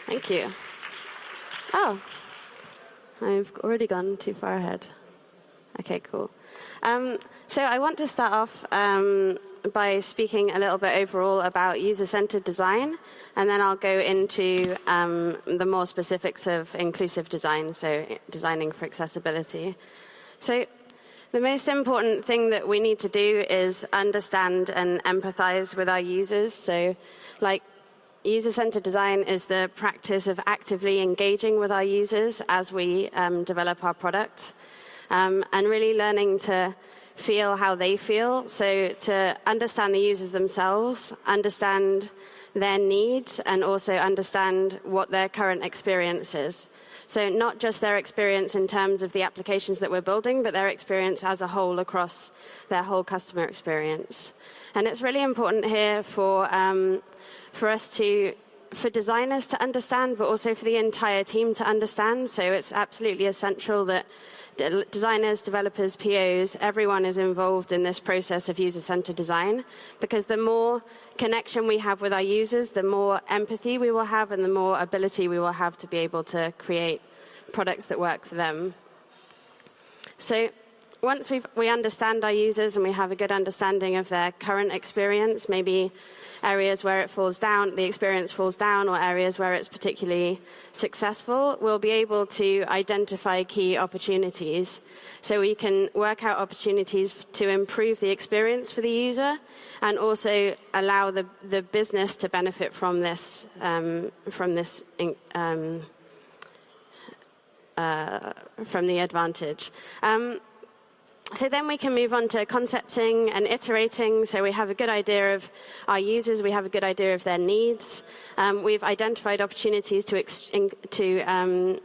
Thank you. Oh, I've already gone too far ahead. Okay, cool. So I want to start off by speaking a little bit overall about user-centered design, and then I'll go into the more specifics of inclusive design, so designing for accessibility. So the most important thing that we need to do is understand and empathize with our users. So, like, user-centered design is the practice of actively engaging with our users as we develop our products, and really learning to feel how they feel. So to understand the users themselves, understand their needs, and also understand what their current experience is. So not just their experience in terms of the applications that we're building, but their experience as a whole across their whole customer experience. And it's really important here for designers to understand, but also for the entire team to understand. So it's absolutely essential that designers, developers, POs, everyone is involved in this process of user-centered design, because the more connection we have with our users, the more empathy we will have and the more ability we will have to be able to create products that work for them. So once we understand our users and we have a good understanding of their current experience, maybe areas where it falls down, the experience falls down, or areas where it's particularly successful, we'll be able to identify key opportunities. So we can work out opportunities to improve the experience for the user and also allow the business to benefit from this from the advantage. So then we can move on to concepting and iterating. So we have a good idea of our users. We have a good idea of their needs. We've identified opportunities to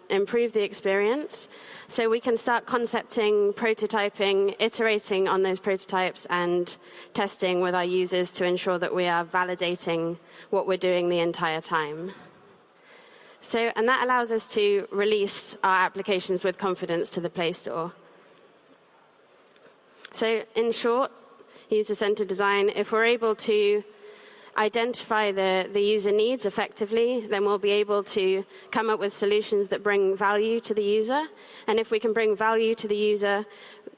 improve the experience. So we can start concepting, prototyping, iterating on those prototypes, and testing with our users to ensure that we are validating what we're doing the entire time. So, and that allows us to release our applications with confidence to the Play Store. So in short, user-centered design, if we're able to identify the user needs effectively, then we'll be able to come up with solutions that bring value to the user. And if we can bring value to the user,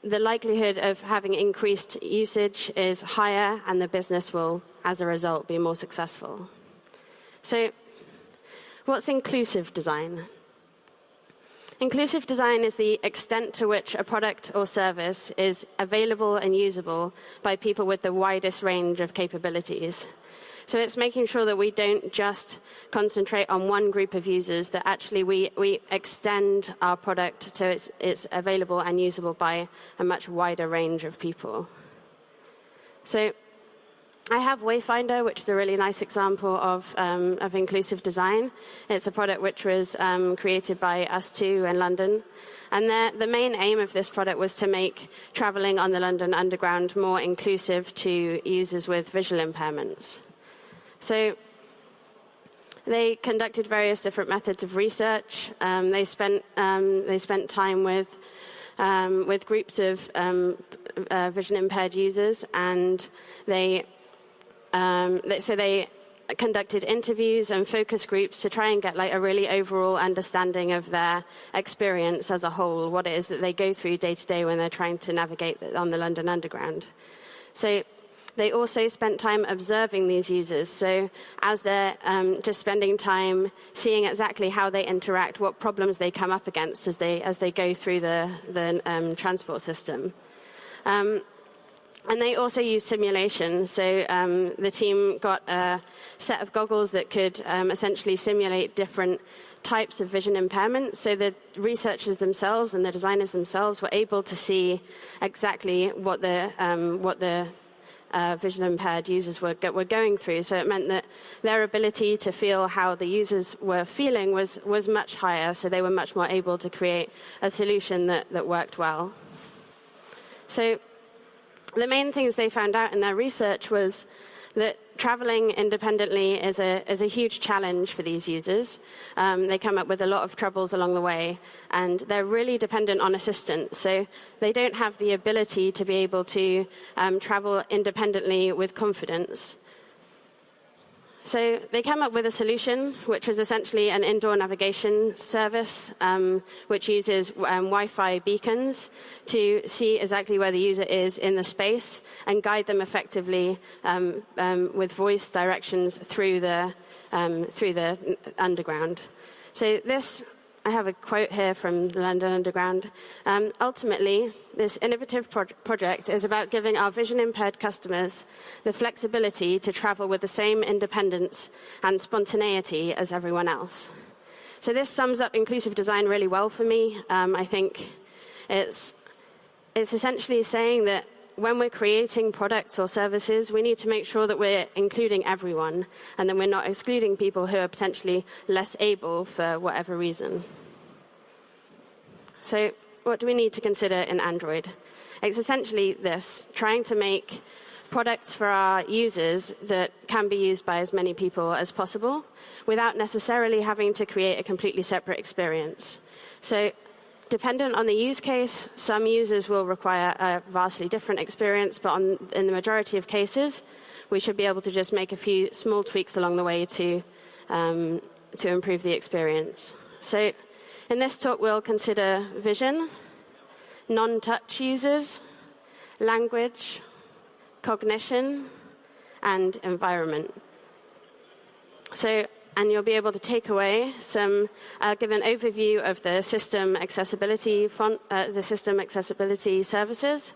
the likelihood of having increased usage is higher, and the business will, as a result, be more successful. So what's inclusive design? Inclusive design is the extent to which a product or service is available and usable by people with the widest range of capabilities. So it's making sure that we don't just concentrate on one group of users, that actually we extend our product so it's available and usable by a much wider range of people. So I have Wayfinder, which is a really nice example of inclusive design. It's a product which was created by us two in London. And the main aim of this product was to make traveling on the London Underground more inclusive to users with visual impairments. So they conducted various different methods of research. They spent time with groups of vision-impaired users, and they conducted interviews and focus groups to try and get like a really overall understanding of their experience as a whole, what it is that they go through day to day when they're trying to navigate on the London Underground. So they also spent time observing these users. So as they're just spending time seeing exactly how they interact, what problems they come up against as they go through the transport system. And they also use simulation. So the team got a set of goggles that could essentially simulate different types of vision impairment. So the researchers themselves and the designers themselves were able to see exactly what the vision impaired users were going through. So it meant that their ability to feel how the users were feeling was much higher. So they were much more able to create a solution that worked well. So the main things they found out in their research was that traveling independently is a huge challenge for these users. They come up with a lot of troubles along the way, and they're really dependent on assistance. So they don't have the ability to be able to travel independently with confidence. So they came up with a solution, which was essentially an indoor navigation service, which uses Wi-Fi beacons to see exactly where the user is in the space and guide them effectively with voice directions through the underground. So this, I have a quote here from the London Underground. Ultimately, this innovative project is about giving our vision-impaired customers the flexibility to travel with the same independence and spontaneity as everyone else. So this sums up inclusive design really well for me. I think it's essentially saying that when we're creating products or services, we need to make sure that we're including everyone and that we're not excluding people who are potentially less able for whatever reason. So what do we need to consider in Android? It's essentially this, trying to make products for our users that can be used by as many people as possible without necessarily having to create a completely separate experience. So dependent on the use case, some users will require a vastly different experience, but in the majority of cases, we should be able to just make a few small tweaks along the way to improve the experience. So in this talk, we'll consider vision, non-touch users, language, cognition, and environment. And you'll be able to take away give an overview of the system accessibility services.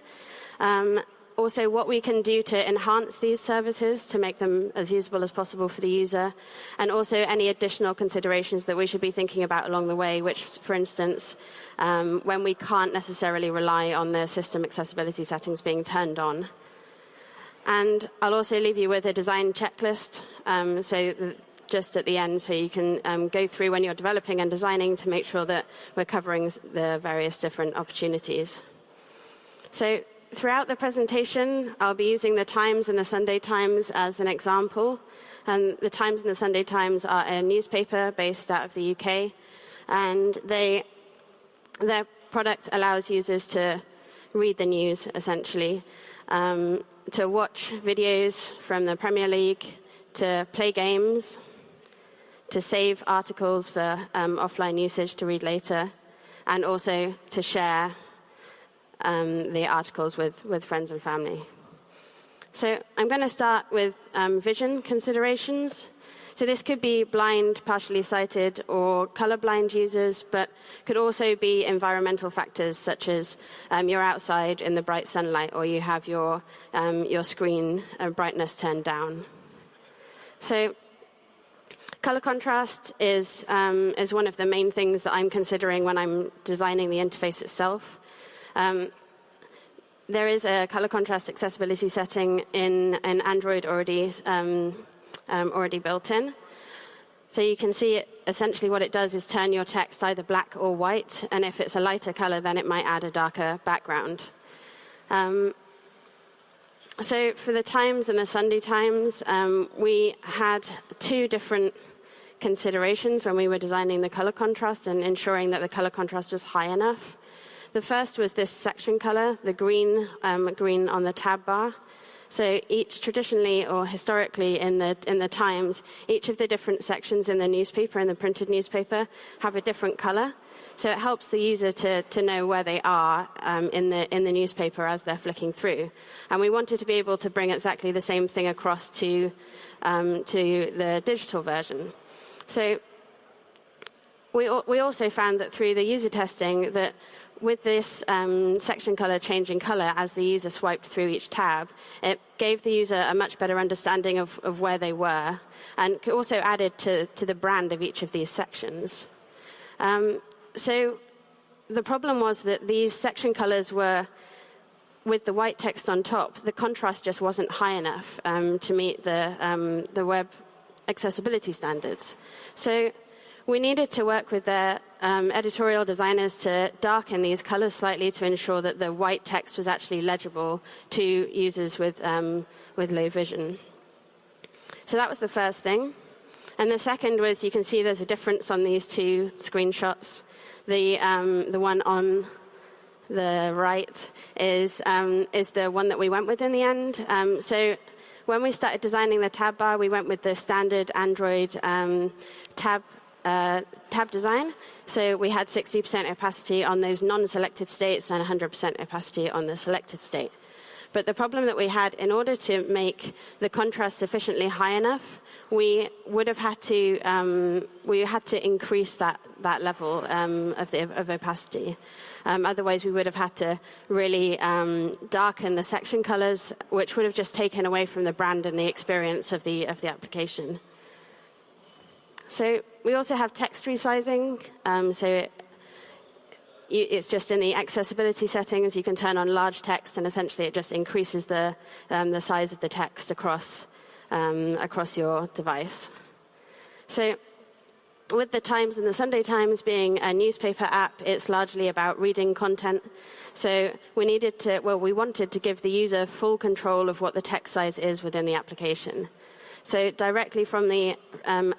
Also, what we can do to enhance these services to make them as usable as possible for the user, and also any additional considerations that we should be thinking about along the way, which, for instance, when we can't necessarily rely on the system accessibility settings being turned on. And I'll also leave you with a design checklist, just at the end, so you can go through when you're developing and designing to make sure that we're covering the various different opportunities. So throughout the presentation, I'll be using the Times and the Sunday Times as an example. And the Times and the Sunday Times are a newspaper based out of the UK. And their product allows users to read the news, essentially, to watch videos from the Premier League, to play games, to save articles for offline usage to read later, and also to share the articles with friends and family. So I'm going to start with vision considerations. So this could be blind, partially sighted, or colorblind users, but could also be environmental factors, such as you're outside in the bright sunlight, or you have your screen brightness turned down. So color contrast is one of the main things that I'm considering when I'm designing the interface itself. There is a color contrast accessibility setting in Android already built in. So you can see essentially what it does is turn your text either black or white, and if it's a lighter color, then it might add a darker background. So for the Times and the Sunday Times, we had two different considerations when we were designing the color contrast and ensuring that the color contrast was high enough. The first was this section color, the green on the tab bar. So traditionally or historically in the Times, each of the different sections in the newspaper, in the printed newspaper, have a different color. So it helps the user to know where they are in the newspaper as they're flicking through. And we wanted to be able to bring exactly the same thing across to the digital version. So we also found that through the user testing that with this section color changing color as the user swiped through each tab, it gave the user a much better understanding of where they were, and also added to the brand of each of these sections. So the problem was that these section colors were, with the white text on top, the contrast just wasn't high enough to meet the web accessibility standards. So we needed to work with their editorial designers to darken these colors slightly to ensure that the white text was actually legible to users with low vision. So that was the first thing. And the second was, you can see there's a difference on these two screenshots. The one on the right is the one that we went with in the end. So when we started designing the tab bar, we went with the standard Android tab design. So we had 60% opacity on those non-selected states and 100% opacity on the selected state. But the problem that we had, in order to make the contrast sufficiently high enough, we would have had to increase that level of opacity. Otherwise, we would have had to really darken the section colors, which would have just taken away from the brand and the experience of the application. So we also have text resizing. It's just in the accessibility settings. You can turn on large text, and essentially it just increases the size of the text across your device. So with the Times and the Sunday Times being a newspaper app, it's largely about reading content. So we wanted to give the user full control of what the text size is within the application. So directly from the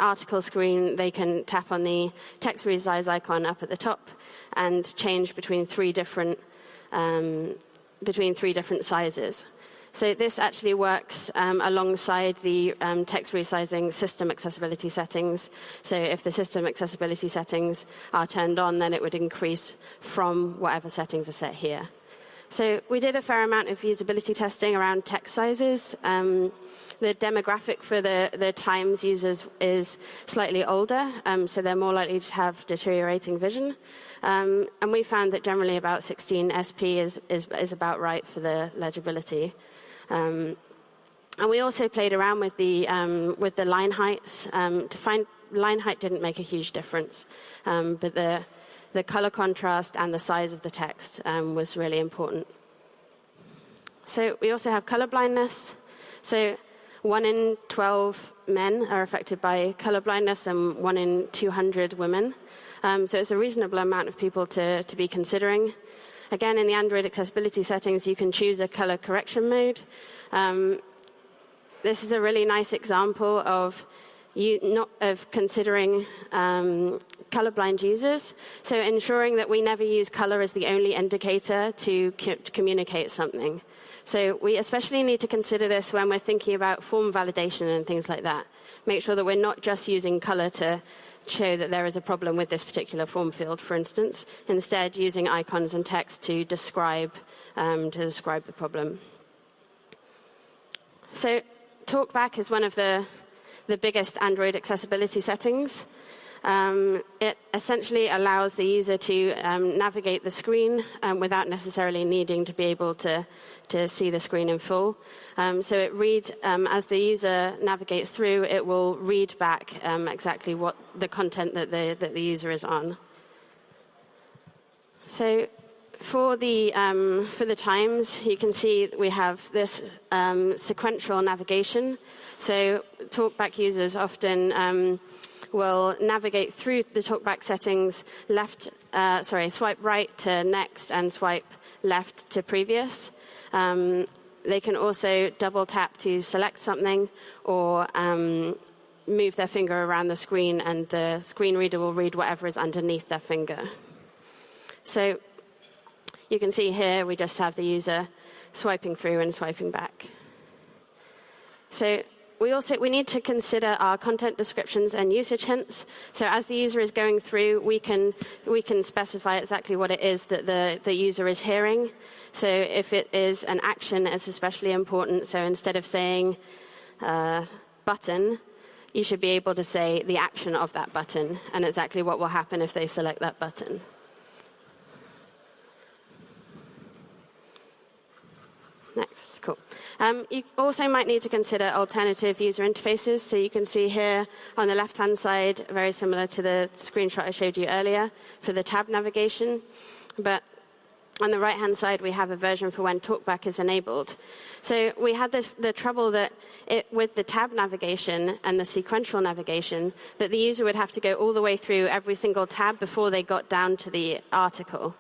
article screen, they can tap on the text resize icon up at the top and change between three different sizes. So this actually works alongside the text resizing system accessibility settings. So if the system accessibility settings are turned on, then it would increase from whatever settings are set here. So we did a fair amount of usability testing around text sizes. The demographic for the Times users is slightly older, so they're more likely to have deteriorating vision. And we found that generally about 16 SP is about right for the legibility. And we also played around with the line heights to find line height didn't make a huge difference, but the color contrast and the size of the text was really important. So we also have color blindness. So 1 in 12 men are affected by color blindness and 1 in 200 women. So it's a reasonable amount of people to be considering. Again, in the Android accessibility settings, you can choose a color correction mode. This is a really nice example of considering colorblind users. So ensuring that we never use color as the only indicator to communicate something. So we especially need to consider this when we're thinking about form validation and things like that. Make sure that we're not just using color to show that there is a problem with this particular form field, for instance. Instead, using icons and text to describe the problem. So talkback is one of the biggest Android accessibility settings. It essentially allows the user to navigate the screen without necessarily needing to be able to see the screen in full. So it reads, as the user navigates through, it will read back exactly what the content that the user is on. So for the Times, you can see we have this sequential navigation. So talkback users often will navigate through the talkback settings, swipe right to next and swipe left to previous. They can also double tap to select something or move their finger around the screen, and the screen reader will read whatever is underneath their finger. So you can see here we just have the user swiping through and swiping back. So we need to consider our content descriptions and usage hints. So as the user is going through, we can specify exactly what it is that the user is hearing. So if it is an action, it's especially important. So instead of saying button, you should be able to say the action of that button and exactly what will happen if they select that button. Next, cool. You also might need to consider alternative user interfaces. So you can see here on the left-hand side, very similar to the screenshot I showed you earlier for the tab navigation. But on the right-hand side, we have a version for when talkback is enabled. So we had the trouble that with the tab navigation and the sequential navigation, that the user would have to go all the way through every single tab before they got down to the article.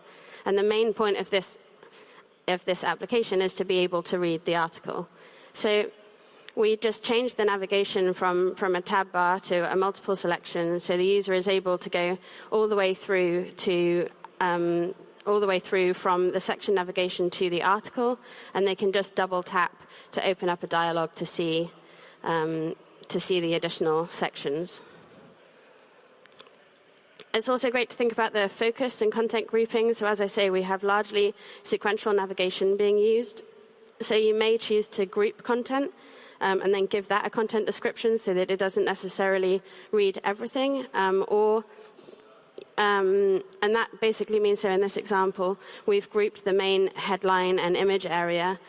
And the main point of this application is to be able to read the article. So we just changed the navigation from a tab bar to a multiple selection, so the user is able to go all the way through to all the way through from the section navigation to the article, and they can just double tap to open up a dialog to see the additional sections. It's also great to think about the focus and content grouping. So as I say, we have largely sequential navigation being used. So you may choose to group content and then give that a content description so that it doesn't necessarily read everything. And that basically means, so in this example, we've grouped the main headline and image area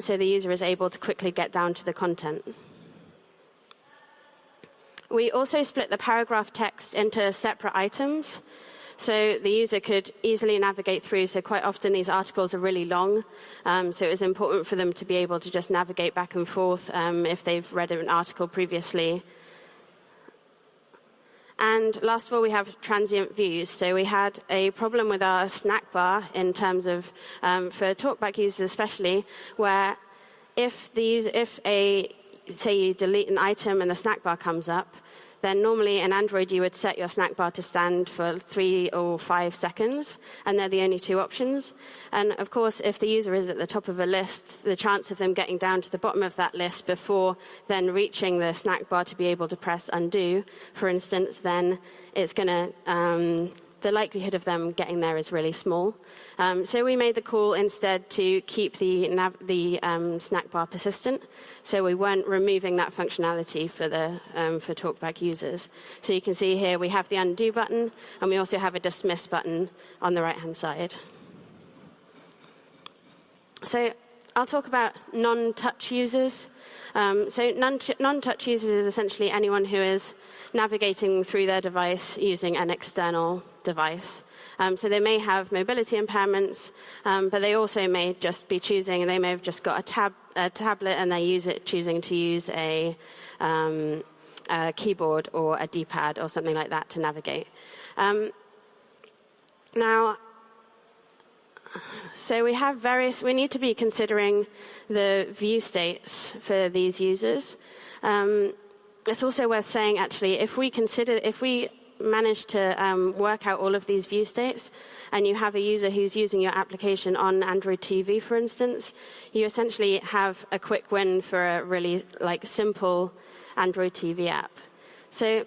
so the user is able to quickly get down to the content. We also split the paragraph text into separate items, so the user could easily navigate through. So quite often these articles are really long, so it was important for them to be able to just navigate back and forth if they've read an article previously. And last of all, we have transient views. So we had a problem with our snack bar in terms of, for talkback users especially, where say you delete an item and the snack bar comes up, then normally in Android you would set your snack bar to stand for 3 or 5 seconds, and they're the only 2 options. And of course, if the user is at the top of a list, the chance of them getting down to the bottom of that list before then reaching the snack bar to be able to press undo, for instance, then it's going to the likelihood of them getting there is really small. So we made the call instead to keep the snack bar persistent. So we weren't removing that functionality for talkback users. So you can see here we have the undo button, and we also have a dismiss button on the right-hand side. So I'll talk about non-touch users. So non-touch users is essentially anyone who is navigating through their device using an external device. So they may have mobility impairments, but they also may just be choosing, and they may have just got a tablet and they're choosing to use a keyboard or a D-pad or something like that to navigate. So we need to be considering the view states for these users. It's also worth saying, actually, if we manage to work out all of these view states, and you have a user who's using your application on Android TV, for instance, you essentially have a quick win for a really simple Android TV app. So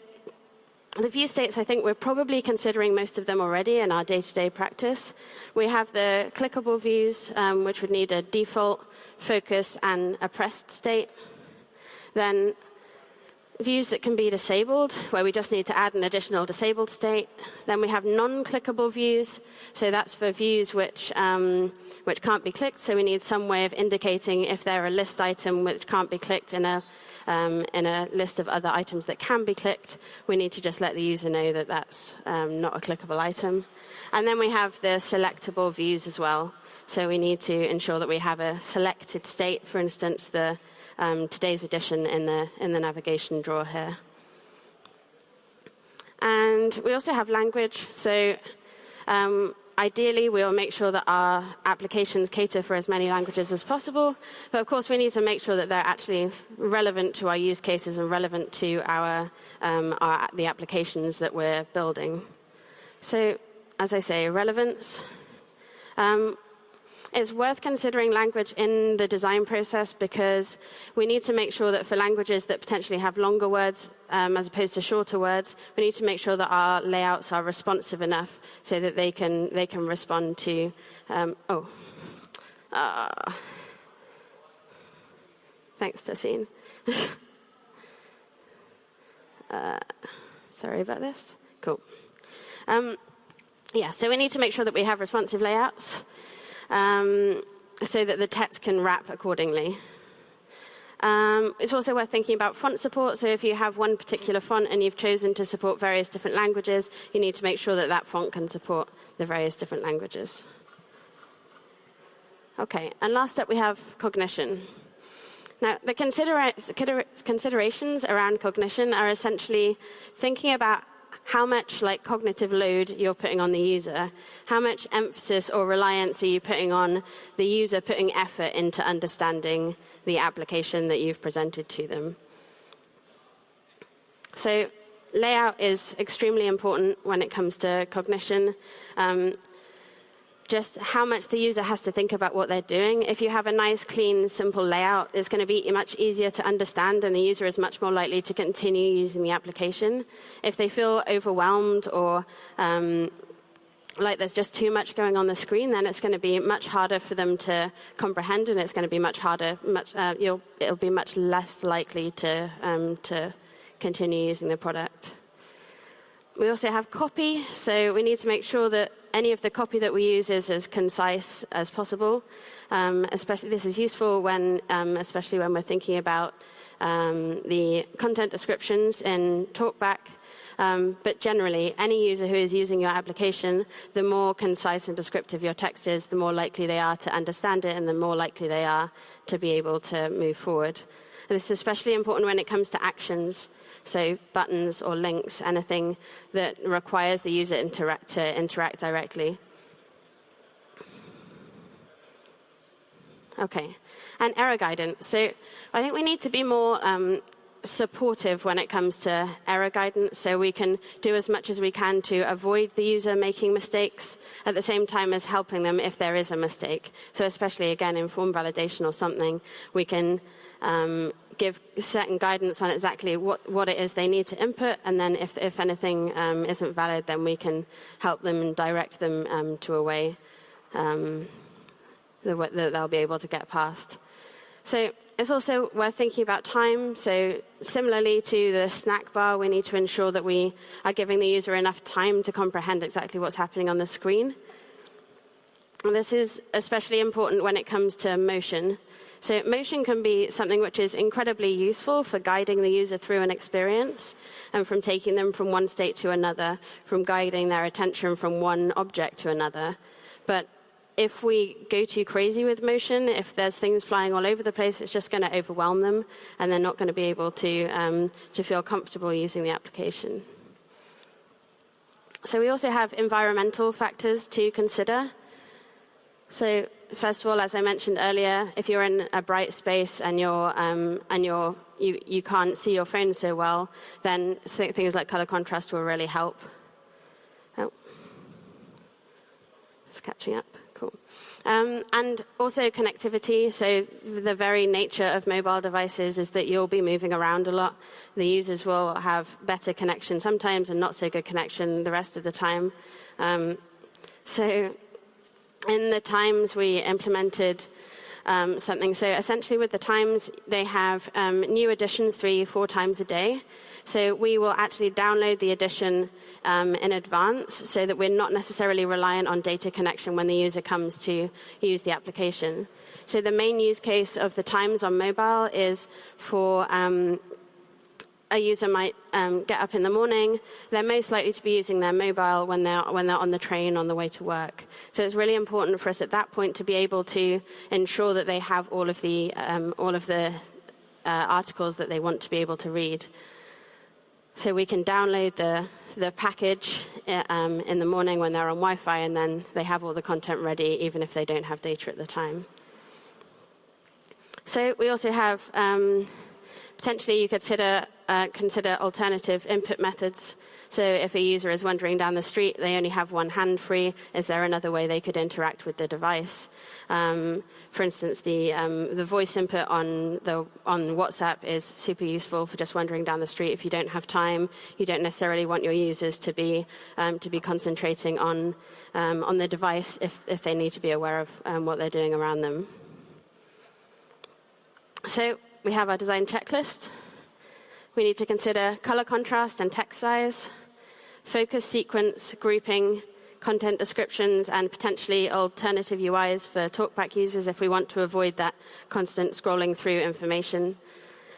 the view states, I think we're probably considering most of them already in our day-to-day practice. We have the clickable views, which would need a default, focus, and a pressed state. Then views that can be disabled, where we just need to add an additional disabled state. Then we have non-clickable views, so that's for views which can't be clicked, so we need some way of indicating if they're a list item which can't be clicked in a list of other items that can be clicked. We need to just let the user know that that's not a clickable item. And then we have the selectable views as well, so we need to ensure that we have a selected state, for instance, today's edition in the navigation drawer here. And we also have language. So ideally, we'll make sure that our applications cater for as many languages as possible. But of course, we need to make sure that they're actually relevant to our use cases and relevant to the applications that we're building. So as I say, relevance. It's worth considering language in the design process because we need to make sure that for languages that potentially have longer words as opposed to shorter words, we need to make sure that our layouts are responsive enough so that they can respond to. Thanks, Tassine. Sorry about this. Cool. So we need to make sure that we have responsive layouts. So that the text can wrap accordingly. It's also worth thinking about font support. So if you have one particular font and you've chosen to support various different languages, you need to make sure that that font can support the various different languages. Okay, and last up we have cognition. Now, the considerations around cognition are essentially thinking about how much cognitive load you're putting on the user, how much emphasis or reliance are you putting on the user putting effort into understanding the application that you've presented to them. So layout is extremely important when it comes to cognition. just how much the user has to think about what they're doing. If you have a nice, clean, simple layout, it's going to be much easier to understand, and the user is much more likely to continue using the application. If they feel overwhelmed or like there's just too much going on the screen, then it's going to be much harder for them to comprehend, and it's going to be much harder. It'll be much less likely to continue using the product. We also have copy, so we need to make sure that any of the copy that we use is as concise as possible. Especially, this is useful when, especially when we're thinking about the content descriptions in TalkBack. But generally, any user who is using your application, the more concise and descriptive your text is, the more likely they are to understand it, and the more likely they are to be able to move forward. And this is especially important when it comes to actions. So buttons or links, anything that requires the user to interact directly. Okay, and error guidance. So I think we need to be more supportive when it comes to error guidance, so we can do as much as we can to avoid the user making mistakes at the same time as helping them if there is a mistake. So especially, again, in form validation or something, we can give certain guidance on exactly what it is they need to input, and then if anything isn't valid, then we can help them and direct them to a way that they'll be able to get past. So it's also worth thinking about time. So similarly to the snack bar, we need to ensure that we are giving the user enough time to comprehend exactly what's happening on the screen. And this is especially important when it comes to motion. So motion can be something which is incredibly useful for guiding the user through an experience and from taking them from one state to another, from guiding their attention from one object to another. But if we go too crazy with motion, if there's things flying all over the place, it's just going to overwhelm them, and they're not going to be able to feel comfortable using the application. So we also have environmental factors to consider. So first of all, as I mentioned earlier, if you're in a bright space and you can't see your phone so well, then things like color contrast will really help. Oh, it's catching up. Cool. And also connectivity. So the very nature of mobile devices is that you'll be moving around a lot. The users will have better connection sometimes and not so good connection the rest of the time. So in the Times, we implemented something. So essentially with the Times, they have new editions 3-4 times a day. So we will actually download the edition in advance so that we're not necessarily reliant on data connection when the user comes to use the application. So the main use case of the Times on mobile is for a user might get up in the morning. They're most likely to be using their mobile when they're on the train on the way to work. So it's really important for us at that point to be able to ensure that they have all of the articles that they want to be able to read. So we can download the package in the morning when they're on Wi-Fi, and then they have all the content ready, even if they don't have data at the time. So we also have potentially you could consider alternative input methods. So if a user is wandering down the street, they only have one hand free, is there another way they could interact with the device? For instance, the voice input on WhatsApp is super useful for just wandering down the street. If you don't have time, you don't necessarily want your users to be concentrating on the device if they need to be aware of what they're doing around them. So we have our design checklist. We need to consider color contrast and text size, focus sequence, grouping, content descriptions, and potentially alternative UIs for TalkBack users if we want to avoid that constant scrolling through information.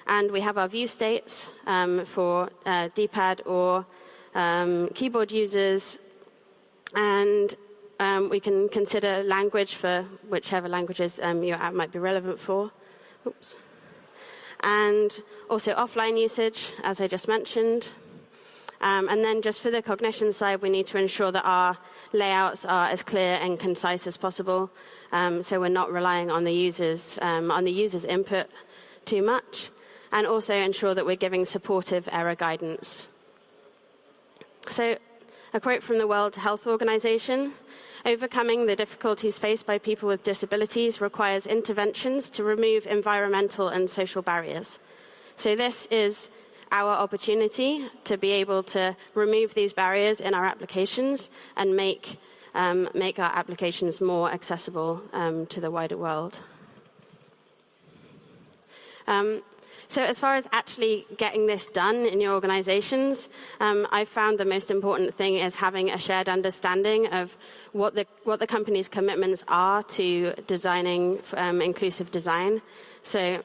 And we have our view states for D-pad or keyboard users. And we can consider language for whichever languages your app might be relevant for. Oops. And also offline usage, as I just mentioned. And then just for the cognition side, we need to ensure that our layouts are as clear and concise as possible, so we're not relying on the user's input too much, and also ensure that we're giving supportive error guidance. So a quote from the World Health Organization: Overcoming the difficulties faced by people with disabilities requires interventions to remove environmental and social barriers. So this is our opportunity to be able to remove these barriers in our applications and make our applications more accessible to the wider world. So as far as actually getting this done in your organizations, I found the most important thing is having a shared understanding of what the company's commitments are to designing inclusive design. So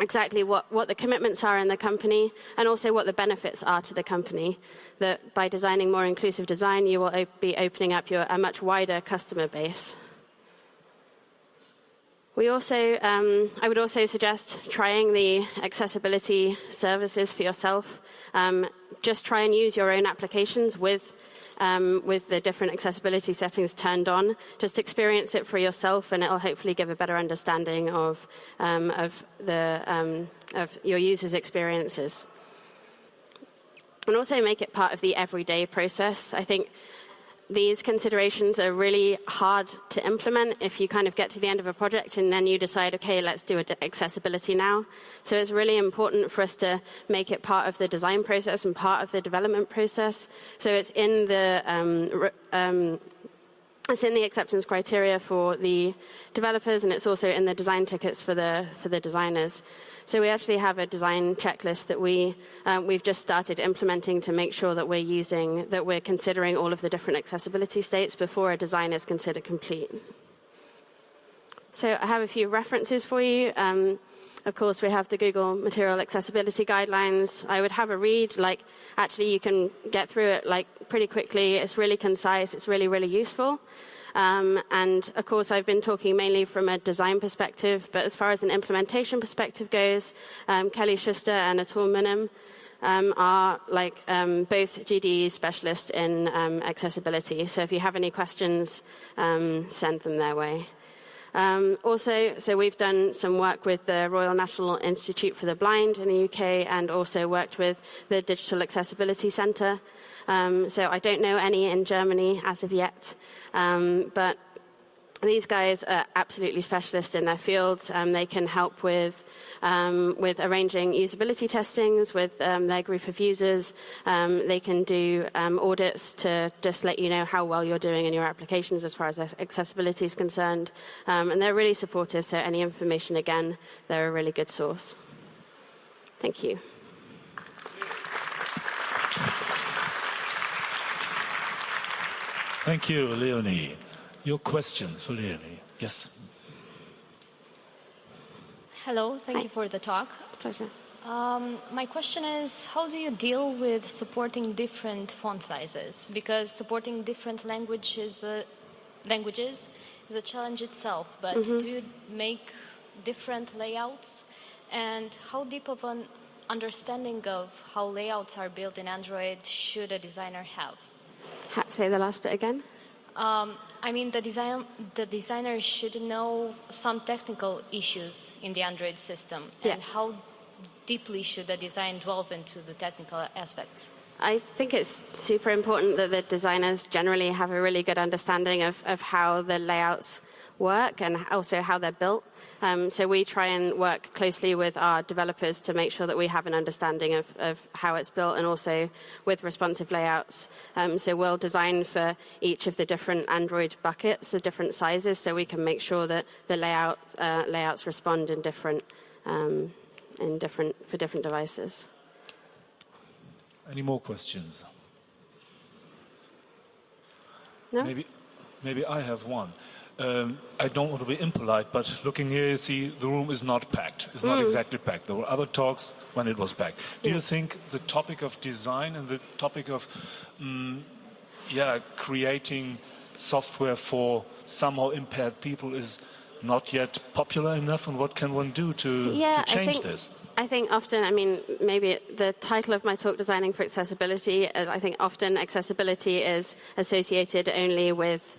exactly what the commitments are in the company, and also what the benefits are to the company. That by designing more inclusive design, you will be opening up a much wider customer base. I would also suggest trying the accessibility services for yourself. Just try and use your own applications with the different accessibility settings turned on. Just experience it for yourself, and it'll hopefully give a better understanding of your users' experiences. And also make it part of the everyday process. I think these considerations are really hard to implement if you kind of get to the end of a project and then you decide, okay, let's do accessibility now. So it's really important for us to make it part of the design process and part of the development process. So it's in the acceptance criteria for the developers, and it's also in the design tickets for the designers. So we actually have a design checklist that we've just started implementing to make sure that we're considering all of the different accessibility states before a design is considered complete. So I have a few references for you. Of course, we have the Google Material Accessibility Guidelines. I would have a read. Actually, you can get through it pretty quickly. It's really concise. It's really, really useful. And of course, I've been talking mainly from a design perspective, but as far as an implementation perspective goes, Kelly Schuster and Atul Munam are both GDE specialists in accessibility. So if you have any questions, send them their way. So we've done some work with the Royal National Institute for the Blind in the UK, and also worked with the Digital Accessibility Centre. So I don't know any in Germany as of yet, but these guys are absolutely specialists in their fields. They can help with arranging usability testings with their group of users. They can do audits to just let you know how well you're doing in your applications as far as accessibility is concerned. And they're really supportive, so any information, again, they're a really good source. Thank you. Thank you, Leonie. Your questions for Leonie. Yes. Hello, thank you for the talk. Pleasure. My question is, how do you deal with supporting different font sizes? Because supporting different languages is a challenge itself, but do you make different layouts? And how deep of an understanding of how layouts are built in Android should a designer have? Say the last bit again. I mean, the designer should know some technical issues in the Android system, and how deeply should the design delve into the technical aspects? I think it's super important that the designers generally have a really good understanding of how the layouts work and also how they're built. So we try and work closely with our developers to make sure that we have an understanding of how it's built, and also with responsive layouts. So we'll design for each of the different Android buckets of different sizes, so we can make sure that the layouts respond in different for different devices. Any more questions? No? Maybe I have one. I don't want to be impolite, but looking here, you see the room is not packed. It's not exactly packed. There were other talks when it was packed. Do you think the topic of design and the topic of creating software for somehow impaired people is not yet popular enough? And what can one do to change this? I think often, maybe the title of my talk, Designing for Accessibility, I think often accessibility is associated only with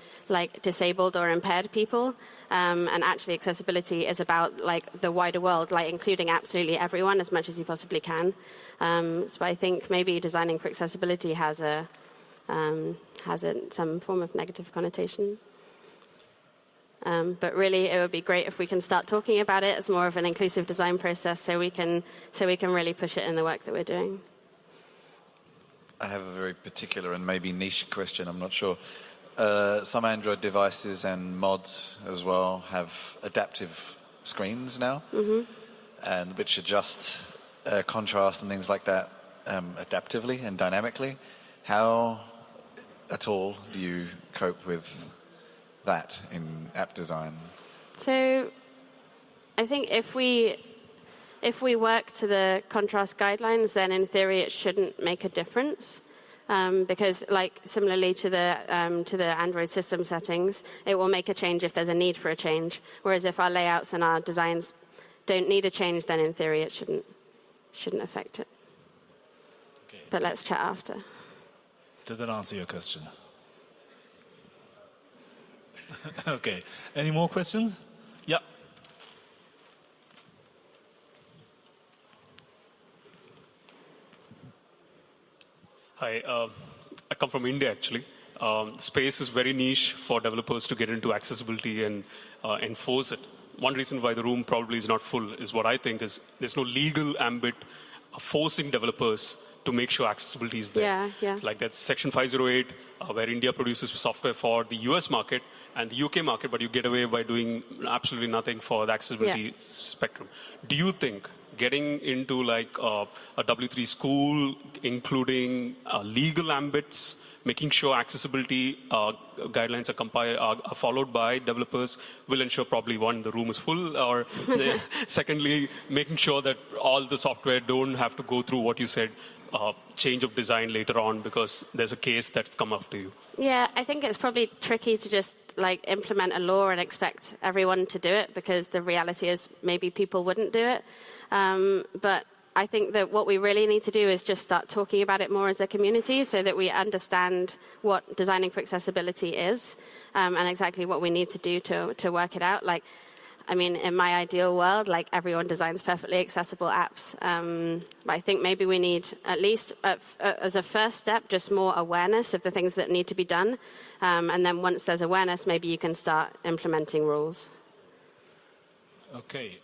disabled or impaired people. And actually accessibility is about the wider world, including absolutely everyone as much as you possibly can. So I think maybe Designing for Accessibility has a has some form of negative connotation. But really, it would be great if we can start talking about it as more of an inclusive design process, so we can really push it in the work that we're doing. I have a very particular and maybe niche question. I'm not sure. Some Android devices and mods as well have adaptive screens now, and which adjust contrast and things like that adaptively and dynamically. How at all do you cope with that in app design? So I think if we work to the contrast guidelines, then in theory it shouldn't make a difference. Because, like, similarly to the Android system settings, it will make a change if there's a need for a change. Whereas if our layouts and our designs don't need a change, then in theory it shouldn't affect it. Okay. But let's chat after. Did that answer your question? Okay. Any more questions? Yeah. Hi, I come from India actually. Space is very niche for developers to get into accessibility and enforce it. One reason why the room probably is not full is what I think is there's no legal ambit forcing developers to make sure accessibility is there. Yeah. Like that's Section 508, where India produces software for the US market and the UK market, but you get away by doing absolutely nothing for the accessibility spectrum. Do you think getting into like a W3 school, including legal ambits, making sure accessibility guidelines are followed by developers will ensure probably one, the room is full, or secondly, making sure that all the software don't have to go through what you said, change of design later on because there's a case that's come up to you? Yeah, I think it's probably tricky to just like implement a law and expect everyone to do it, because the reality is maybe people wouldn't do it. But I think that what we really need to do is just start talking about it more as a community so that we understand what designing for accessibility is, and exactly what we need to do to work it out. Like, I mean, in my ideal world, like everyone designs perfectly accessible apps. But I think maybe we need, at least as a first step, just more awareness of the things that need to be done. And then once there's awareness, maybe you can start implementing rules. Okay.